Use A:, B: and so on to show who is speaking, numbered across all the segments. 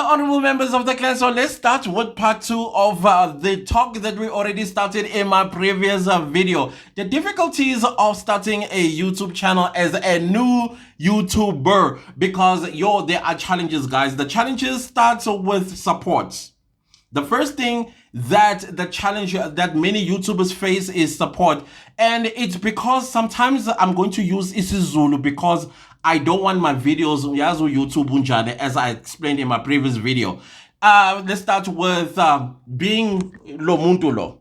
A: honorable members of the clan, so let's start with part 2 of the talk that we already started in my previous video. The difficulties of starting a YouTube channel as a new YouTuber, because there are challenges, guys. The challenges start with support. The first thing that the challenge that many YouTubers face is support. And it's because sometimes I'm going to use isiZulu because I don't want my videos YouTube unjani, as I explained in my previous video. Let's start with being Lomuntu lo.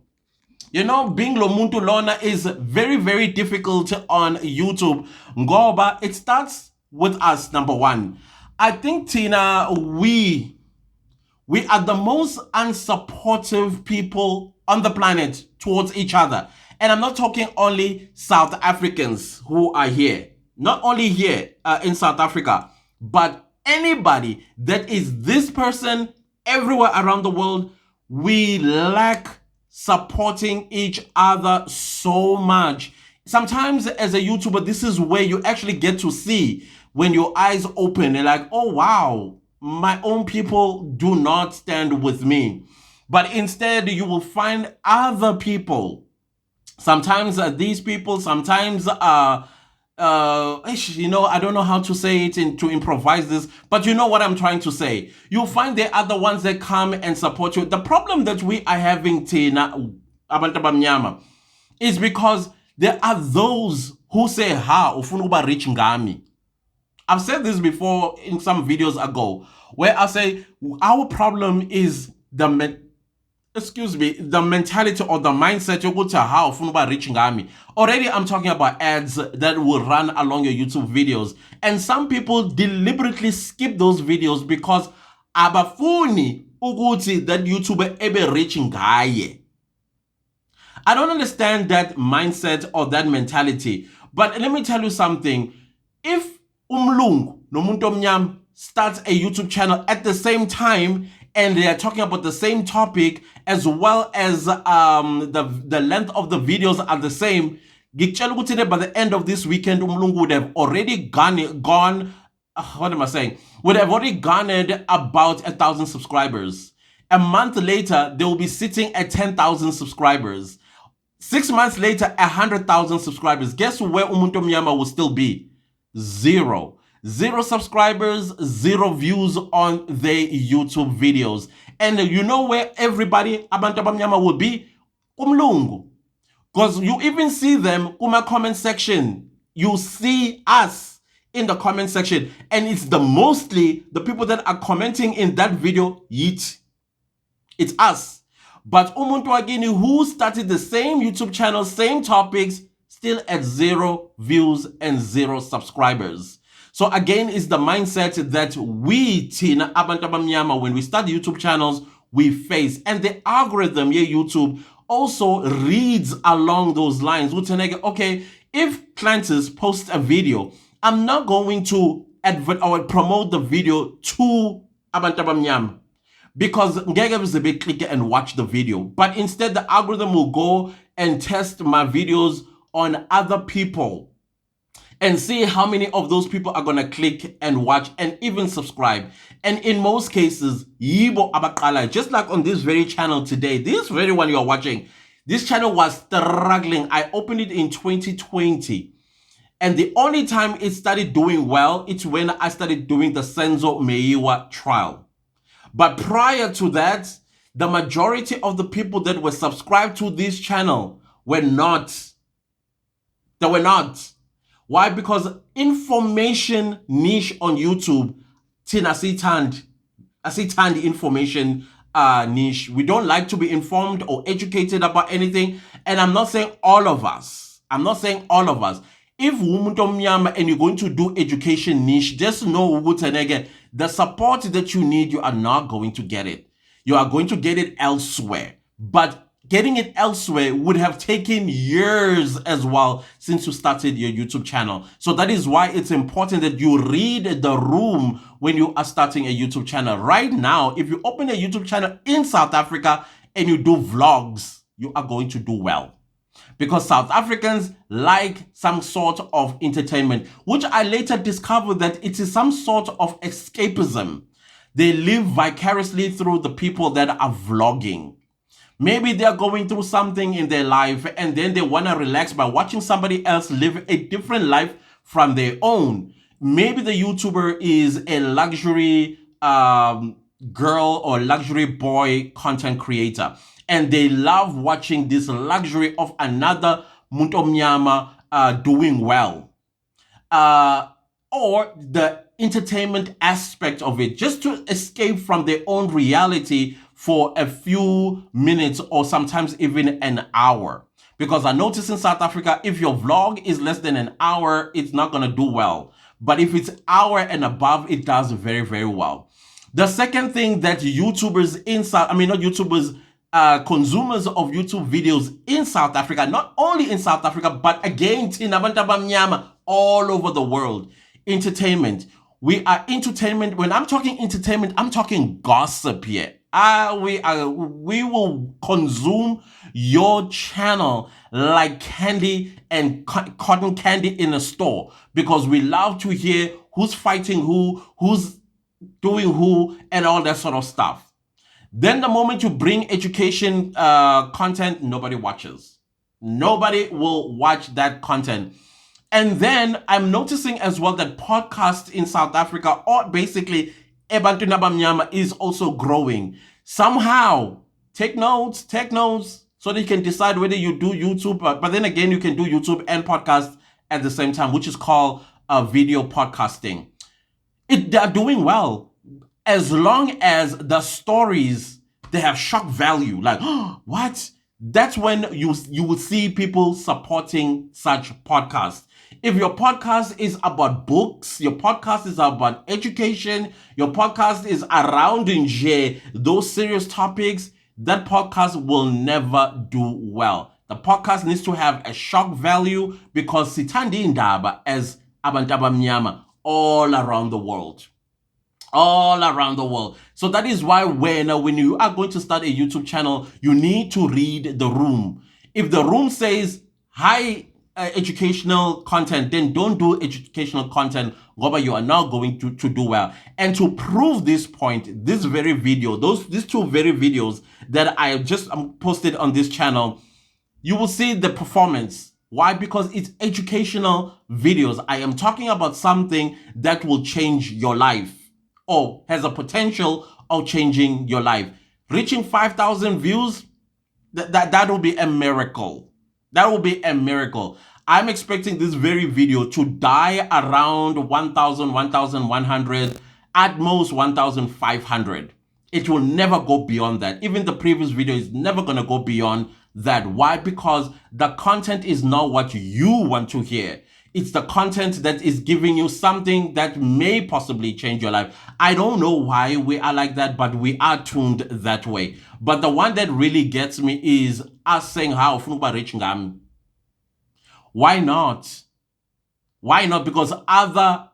A: You know, being Lomuntu lona is very, very difficult on YouTube. Ngoba, it starts with us, number one. I think, Tina, we are the most unsupportive people on the planet towards each other. And I'm not talking only South Africans who are here. Not only here in South Africa, but anybody that is this person everywhere around the world, we lack supporting each other so much. Sometimes as a YouTuber, this is where you actually get to see when your eyes open and like, oh wow, my own people do not stand with me. But instead, you will find other people. Sometimes these people, sometimes you know, I don't know how to say it to improvise this, but you know what I'm trying to say. You'll find the other ones that come and support you. The problem that we are having, Tina, abantu OMNYAMA, is because there are those who say, ha, ufuna ukuba rich ngami. I've said this before in some videos ago, where I say our problem is the mentality or the mindset you go to how ufuna reaching ngami. Already I'm talking about ads that will run along your YouTube videos, and some people deliberately skip those videos because abafuni ukuthi that YouTuber ebe reaching ngaye. I don't understand that mindset or that mentality. But let me tell you something. If Umuntu OMNYAMA starts a YouTube channel at the same time and they are talking about the same topic, as well as the length of the videos are the same, by the end of this weekend, Umuntu would have already would have already garnered about 1,000 subscribers. A month later, they will be sitting at 10,000 subscribers. 6 months later, 100,000 subscribers. Guess where Umuntu OMNYAMA will still be? Zero subscribers, 0 views on their YouTube videos. And you know where everybody abantu OMNYAMA will be? Umlungu. Because you even see them in my comment section. You see us in the comment section. And it's mostly the people that are commenting in that video, it's us. But Umuntu Agini, who started the same YouTube channel, same topics, still at 0 views and 0 subscribers. So again, it's the mindset that we, Tina, abantu OMNYAMA, when we start YouTube channels, we face. And the algorithm here, YouTube, also reads along those lines. Okay, if clients post a video, I'm not going to advert or promote the video to abantu OMNYAMA, because ngeke bize click and watch the video. But instead, the algorithm will go and test my videos on other people and see how many of those people are going to click and watch and even subscribe. And in most cases, yibo abaqala, just like on this very channel today, this very one you are watching, this channel was struggling. I opened it in 2020. And the only time it started doing well, it's when I started doing the Senzo Meiwa trial. But prior to that, the majority of the people that were subscribed to this channel were not. They were not. Why? Because information niche on YouTube, Tina Sitand information niche. We don't like to be informed or educated about anything. And I'm not saying all of us. If Umuntu OMNYAMA and you're going to do education niche, just know the support that you need, you are not going to get it. You are going to get it elsewhere. But getting it elsewhere would have taken years as well since you started your YouTube channel. So that is why it's important that you read the room when you are starting a YouTube channel. Right now, if you open a YouTube channel in South Africa and you do vlogs, you are going to do well. Because South Africans like some sort of entertainment, which I later discovered that it is some sort of escapism. They live vicariously through the people that are vlogging. Maybe they're going through something in their life and then they want to relax by watching somebody else live a different life from their own. Maybe the YouTuber is a luxury girl or luxury boy content creator, and they love watching this luxury of another Umuntu OMNYAMA doing well. Or the entertainment aspect of it, just to escape from their own reality for a few minutes or sometimes even an hour. Because I notice in South Africa, if your vlog is less than an hour, it's not going to do well. But if it's hour and above, it does very, very well. The second thing that YouTubers in not YouTubers, consumers of YouTube videos in South Africa, not only in South Africa, but again, thina abantu abamnyama all over the world, entertainment. We are entertainment. When I'm talking entertainment, I'm talking gossip here. We will consume your channel like candy and cotton candy in a store, because we love to hear who's fighting who's doing who, and all that sort of stuff. Then the moment you bring education content, nobody watches. Nobody will watch that content. And then I'm noticing as well that podcasts in South Africa, or basically Abantu Abamnyama, is also growing. Somehow, take notes, so that you can decide whether you do YouTube, but then again, you can do YouTube and podcast at the same time, which is called video podcasting. They are doing well, as long as the stories, they have shock value. Like, oh, what? That's when you will see people supporting such podcasts. If your podcast is about books, your podcast is about education, your podcast is around those serious topics, that podcast will never do well. The podcast needs to have a shock value, because sithanda indaba as abantu abamnyama all around the world. All around the world. So that is why when you are going to start a YouTube channel, you need to read the room. If the room says high educational content, then don't do educational content, but you are not going to do well. And to prove this point, this very video, these two very videos that I just posted on this channel, you will see the performance. Why? Because it's educational videos. I am talking about something that will change your life, or has a potential of changing your life. Reaching 5,000 views, that will be a miracle. That will be a miracle. I'm expecting this very video to die around 1,000, 1,100, at most 1,500. It will never go beyond that. Even the previous video is never going to go beyond that. Why? Because the content is not what you want to hear. It's the content that is giving you something that may possibly change your life. I don't know why we are like that, but we are tuned that way. But the one that really gets me is us saying, how rich ngami. Why not? Why not? Because other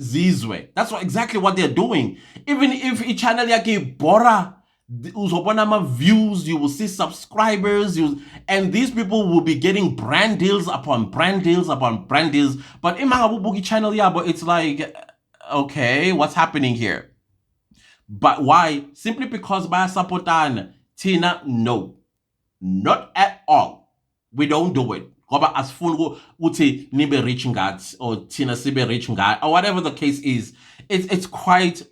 A: zizwe, that's exactly what they're doing. Even if each channel yake bora, uzobona views, you will see subscribers, and these people will be getting brand deals upon brand deals upon brand deals. But imangabubuki channel yabo, it's like, okay, what's happening here? But why? Simply because by supportan Tina, no, not at all. We don't do it. Ngoba asifuni uthi nibe rich ngats, or Tina sibe rich ngat, or whatever the case is. It's quite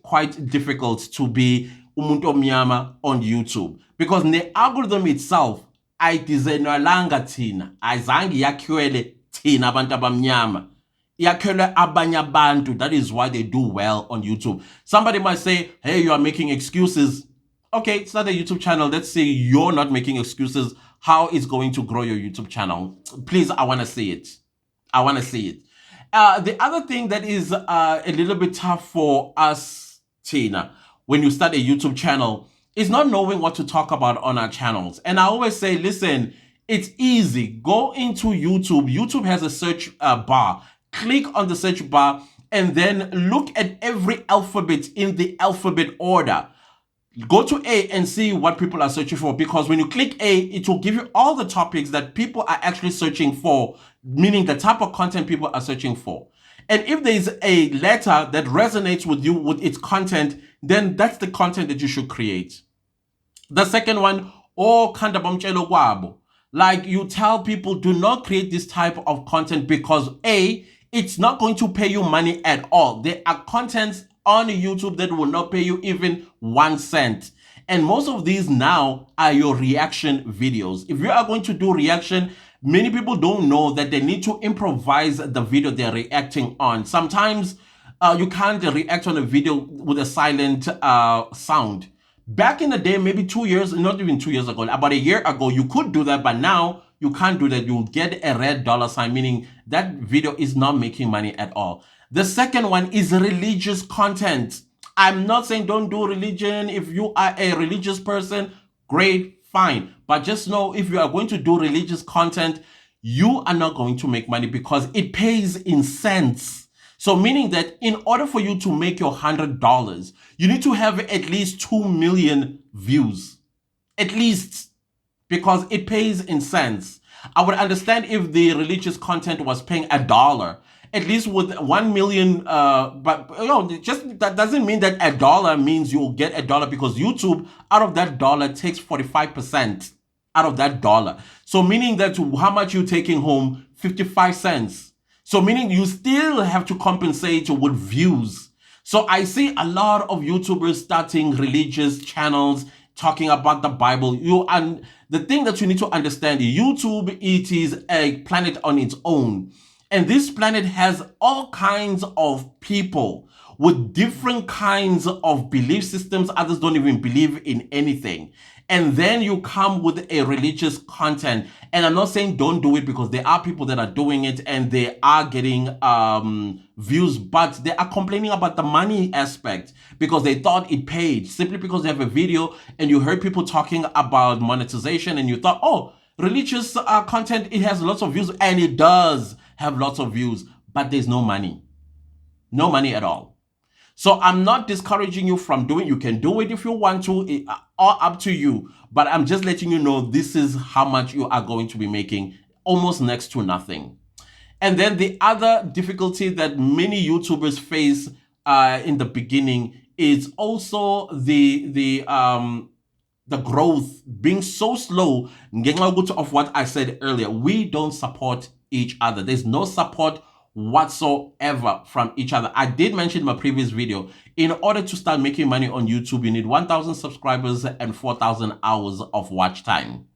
A: difficult to be Umuntu OMNYAMA on YouTube, because the algorithm itself ayidesignwalanga thina, ayizange yakhiwele thina abantu abamnyama, yakhelwe abanye abantu. That is why they do well on YouTube. Somebody might say, hey, you are making excuses. Okay, start a YouTube channel. Let's say you're not making excuses. How is going to grow your YouTube channel? Please, I want to see it. I want to see it. The other thing that is a little bit tough for us, Tina, when you start a YouTube channel, is not knowing what to talk about on our channels. And I always say, listen, it's easy. Go into YouTube. YouTube has a search bar. Click on the search bar and then look at every alphabet in the alphabet order. Go to A and see what people are searching for, because when you click A, it will give you all the topics that people are actually searching for, meaning the type of content people are searching for. And if there's a letter that resonates with you, with its content, then that's the content that you should create. The second one, oh, khanda bamtshelo kwabo. Like, you tell people, do not create this type of content because A, it's not going to pay you money at all. There are contents on YouTube that will not pay you even 1 cent. And most of these now are your reaction videos. If you are going to do reaction, many people don't know that they need to improvise the video they're reacting on. Sometimes you can't react on a video with a silent sound. Back in the day, maybe 2 years, not even 2 years ago, about a year ago, you could do that, but now you can't do that. You'll get a red dollar sign, meaning that video is not making money at all. The second one is religious content. I'm not saying don't do religion. If you are a religious person, great, fine. But just know, if you are going to do religious content, you are not going to make money because it pays in cents. So meaning that in order for you to make your $100, you need to have at least 2 million views. At least. Because it pays in cents. I would understand if the religious content was paying $1. At least with 1 million, but you know, just that doesn't mean that $1 means you'll get $1, because YouTube, out of that dollar, takes 45% out of that dollar. So meaning that how much you're taking home? 55 cents. So meaning you still have to compensate with views. So I see a lot of YouTubers starting religious channels, talking about the Bible. And the thing that you need to understand, YouTube, it is a planet on its own. And this planet has all kinds of people with different kinds of belief systems. Others don't even believe in anything. And then you come with a religious content. And I'm not saying don't do it, because there are people that are doing it and they are getting views, but they are complaining about the money aspect because they thought it paid. Simply because they have a video and you heard people talking about monetization and you thought, oh, religious content, it has lots of views, and it does have lots of views, but there's no money. No money at all. So I'm not discouraging you from doing it. You can do it if you want to, all up to you. But I'm just letting you know this is how much you are going to be making, almost next to nothing. And then the other difficulty that many YouTubers face in the beginning is also the growth being so slow. Of what I said earlier, we don't support each other. There's no support whatsoever from each other. I did mention in my previous video, in order to start making money on YouTube, you need 1,000 subscribers and 4,000 hours of watch time.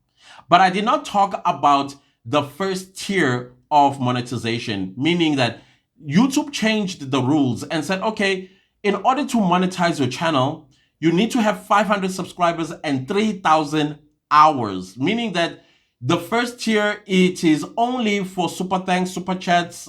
A: But I did not talk about the first tier of monetization, meaning that YouTube changed the rules and said, okay, in order to monetize your channel, you need to have 500 subscribers and 3,000 hours, meaning that the first tier, it is only for super thanks, super chats,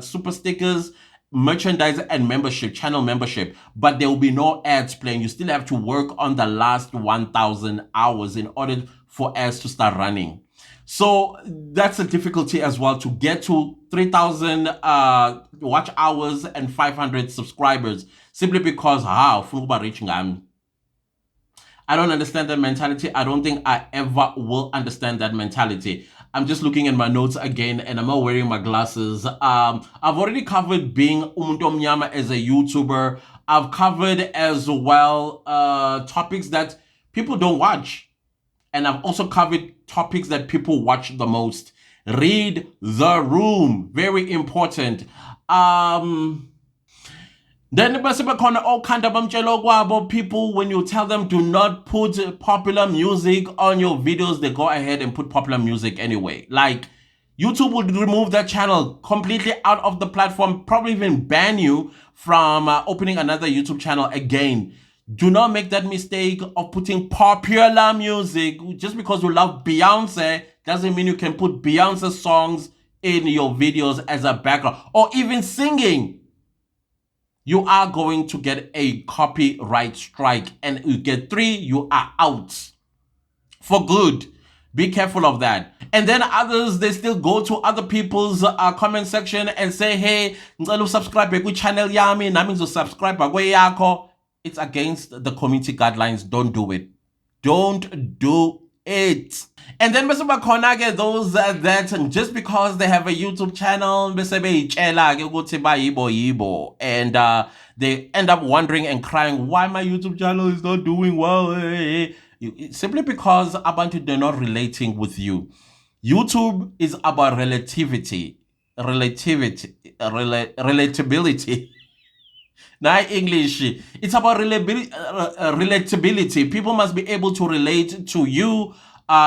A: super stickers, merchandise, and membership, channel membership. But there will be no ads playing. You still have to work on the last 1,000 hours in order for ads to start running. So that's a difficulty as well, to get to 3,000 watch hours and 500 subscribers, simply because, reaching I don't understand that mentality. I don't think I ever will understand that mentality. I'm just looking at my notes again, and I'm not wearing my glasses. I've already covered being Umuntu OMNYAMA as a YouTuber. I've covered as well topics that people don't watch. And I've also covered topics that people watch the most. Read the room. Very important. Then all kind of people, when you tell them do not put popular music on your videos, they go ahead and put popular music anyway. Like, YouTube would remove that channel completely out of the platform, probably even ban you from opening another YouTube channel again. Do not make that mistake of putting popular music. Just because you love Beyonce doesn't mean you can put Beyonce songs in your videos as a background, or even singing. You are going to get a copyright strike, and you get 3, you are out for good. Be careful of that. And then others, they still go to other people's comment section and say, hey, subscribe to channel yami, nami subscribe yako. It's against the community guidelines. Don't do it. Don't do it. And then those that just because they have a YouTube channel, and they end up wondering and crying, why my YouTube channel is not doing well. Simply because abantu, they're not relating with you. YouTube is about relatability. Now English, it's about relatability. People must be able to relate to you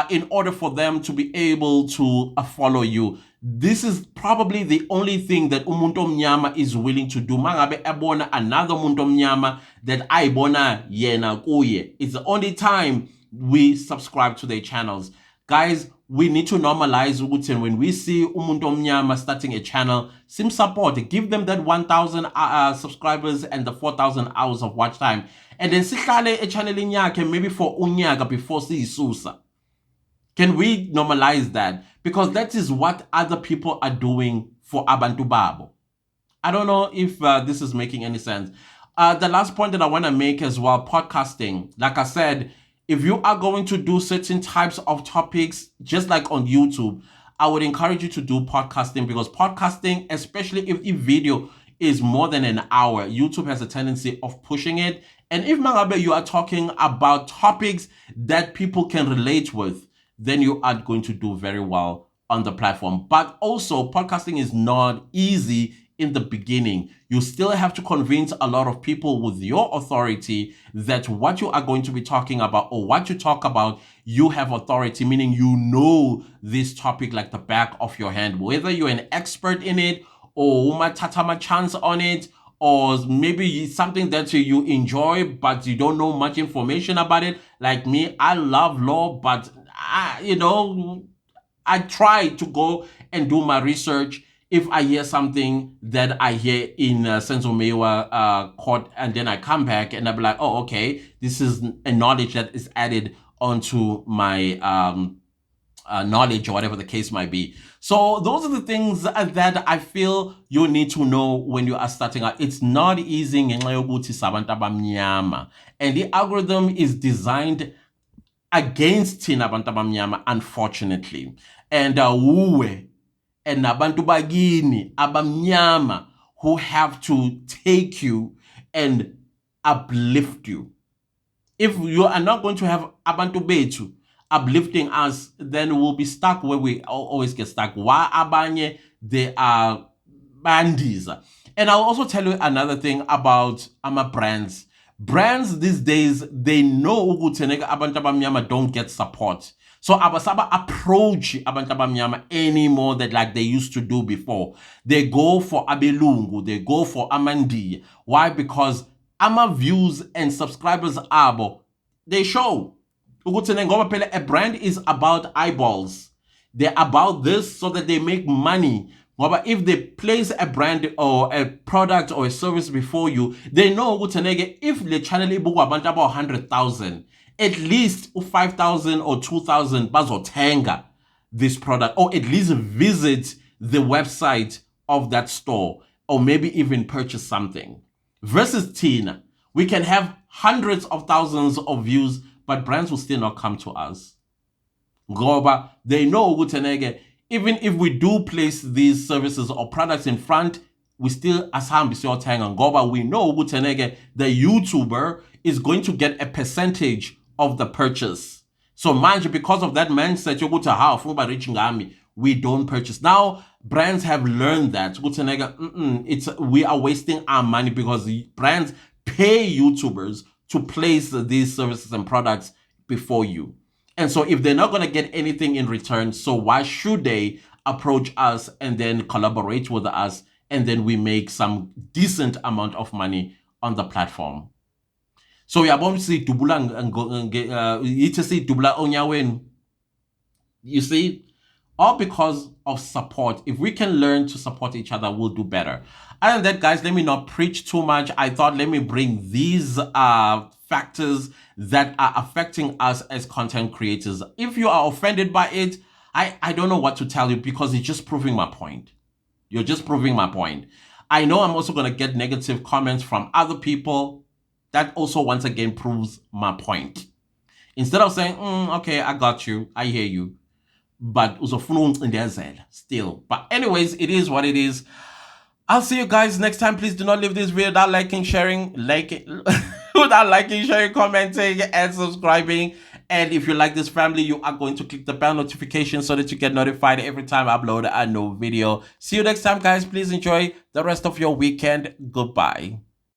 A: in order for them to be able to follow you. This is probably the only thing that Umuntu OMNYAMA is willing to do. Mangabe ebona another Umuntu OMNYAMA that ayibona yena kuye. It's the only time we subscribe to their channels. Guys, we need to normalize ukuthi when we see Umuntu OMNYAMA starting a channel, sim support, give them that 1,000 subscribers and the 4,000 hours of watch time. And then sihlale a channel yakhe maybe for unyaka before siyisusa. Can we normalize that? Because that is what other people are doing for abantu babo. I don't know if this is making any sense. The last point that I want to make as well, podcasting. Like I said, if you are going to do certain types of topics, just like on YouTube, I would encourage you to do podcasting, because podcasting, especially if video is more than an hour, YouTube has a tendency of pushing it. And if Mangabe, you are talking about topics that people can relate with, then you are going to do very well on the platform. But also, podcasting is not easy in the beginning. You still have to convince a lot of people with your authority that what you are going to be talking about, or what you talk about, you have authority, meaning you know this topic like the back of your hand, whether you're an expert in it or umathatama chance on it, or maybe it's something that you enjoy but you don't know much information about it. Like me, I love law, but I try to go and do my research. If I hear something that I hear in Senzomewa court, and then I come back and I'll be like, oh, okay, this is a knowledge that is added onto my knowledge, or whatever the case might be. So those are the things that I feel you need to know when you are starting out. It's not easy, and the algorithm is designed against thina abantu abamnyama, unfortunately. And uwe and nabantu bagini abamnyama who have to take you and uplift you. If you are not going to have abantu betu uplifting us, then we'll be stuck where we always get stuck. Why abanye, they are bandies. And I'll also tell you another thing about brands. Brands these days, they know ukuthi abantu abamnyama don't get support. So abasaba approach abantu abamnyama anymore that like they used to do before. They go for abelungu, they go for amandi. Why? Because ama views and subscribers abo, they show. A brand is about eyeballs. They're about this so that they make money. But if they place a brand or a product or a service before you, they know if the channel is about 100,000, at least 5,000 or 2,000 bazotenga this product, or at least visit the website of that store, or maybe even purchase something. Versus Tina, we can have hundreds of thousands of views, but brands will still not come to us. Goba, they know even if we do place these services or products in front, we still asambi and Goba, we know the YouTuber is going to get a percentage of the purchase. So mind you, because of that mindset, you go to how reaching army, we don't purchase. Now brands have learned that we are wasting our money, because brands pay YouTubers to place these services and products before you. And so if they're not going to get anything in return, so why should they approach us and then collaborate with us, and then we make some decent amount of money on the platform? So we are going to see dubula onyawen. You see, all because of support. If we can learn to support each other, we'll do better. Other than that, guys, let me not preach too much. I thought let me bring these factors that are affecting us as content creators. If you are offended by it, I don't know what to tell you, because it's just proving my point. You're just proving my point. I know I'm also going to get negative comments from other people. That also, once again, proves my point. Instead of saying, okay, I got you, I hear you, but still. But anyways, it is what it is. I'll see you guys next time. Please do not leave this video without liking, sharing, without liking, sharing, commenting, and subscribing. And if you like this family, you are going to click the bell notification so that you get notified every time I upload a new video. See you next time, guys. Please enjoy the rest of your weekend. Goodbye.